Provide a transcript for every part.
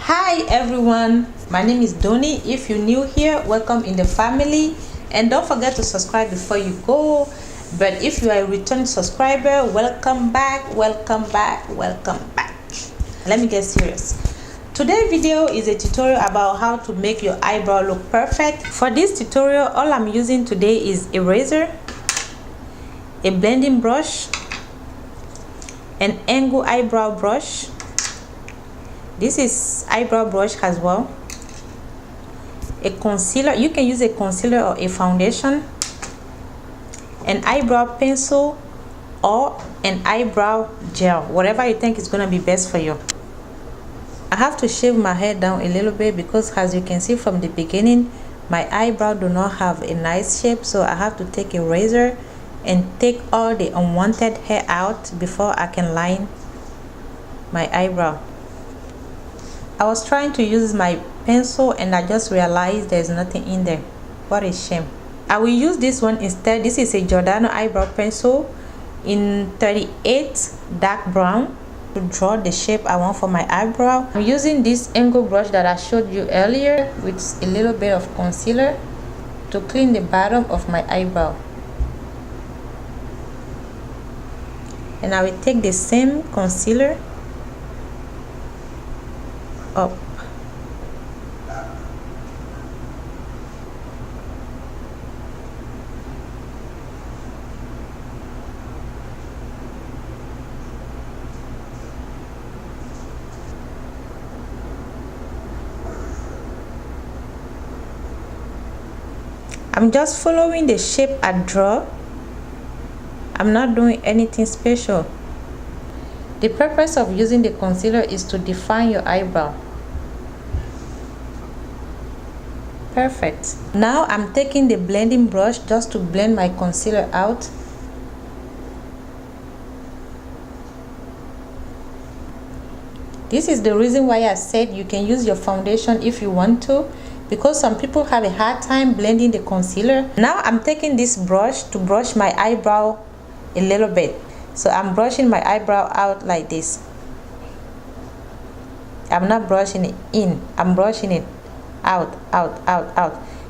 Hi everyone, my name is Doni. If you're new here, welcome in the family, and don't forget to subscribe before you go. But if you are a return subscriber, welcome back. Let me get serious. Today's video is a tutorial about how to make your eyebrow look perfect. For this tutorial, all I'm using today is a razor, a blending brush, an angle eyebrow brush. This is eyebrow brush as well, a concealer. You can use a concealer or a foundation, an eyebrow pencil, or an eyebrow gel, whatever you think is going to be best for you. I have to shave my hair down a little bit because, as you can see from the beginning, my eyebrow do not have a nice shape, so I have to take a razor and take all the unwanted hair out before I can line my eyebrow. I was trying to use my pencil and I just realized there's nothing in there. What a shame. I will use this one instead. This is a Giordano eyebrow pencil in 38 dark brown to draw the shape I want for my eyebrow. I'm using this angle brush that I showed you earlier with a little bit of concealer to clean the bottom of my eyebrow. And I will take the same concealer up. I'm just following the shape I draw. I'm not doing anything special. The purpose of using the concealer is to define your eyebrow. Perfect. Now I'm taking the blending brush just to blend my concealer out. This is the reason why I said you can use your foundation if you want to, because some people have a hard time blending the concealer. Now I'm taking this brush to brush my eyebrow a little bit. So I'm brushing my eyebrow out like this. I'm not brushing it in, I'm brushing it out.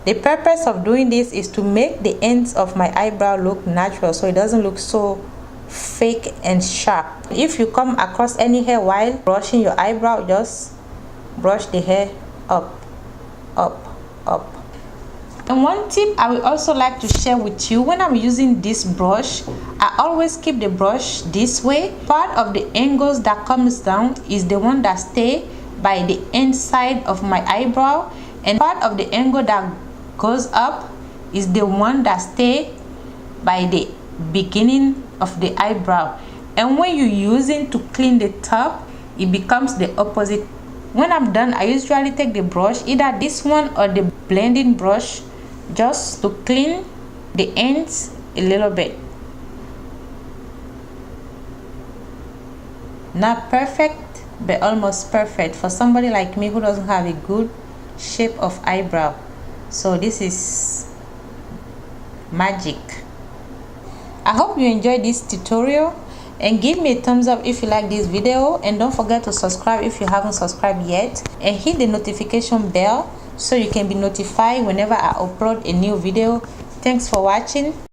The purpose of doing this is to make the ends of my eyebrow look natural, so it doesn't look so fake and sharp. If you come across any hair while brushing your eyebrow, just brush the hair up. And one tip I would also like to share with you: when I'm using this brush, I always keep the brush this way. Part of the angles that comes down is the one that stay by the inside of my eyebrow, and part of the angle that goes up is the one that stay by the beginning of the eyebrow. And when you're using to clean the top, it becomes the opposite. When I'm done, I usually take the brush, either this one or the blending brush, just to clean the ends a little bit. Not perfect, but almost perfect for somebody like me who doesn't have a good shape of eyebrow. So this is magic. I hope you enjoyed this tutorial, and give me a thumbs up if you like this video, and don't forget to subscribe if you haven't subscribed yet, and hit the notification bell so you can be notified whenever I upload a new video. Thanks for watching.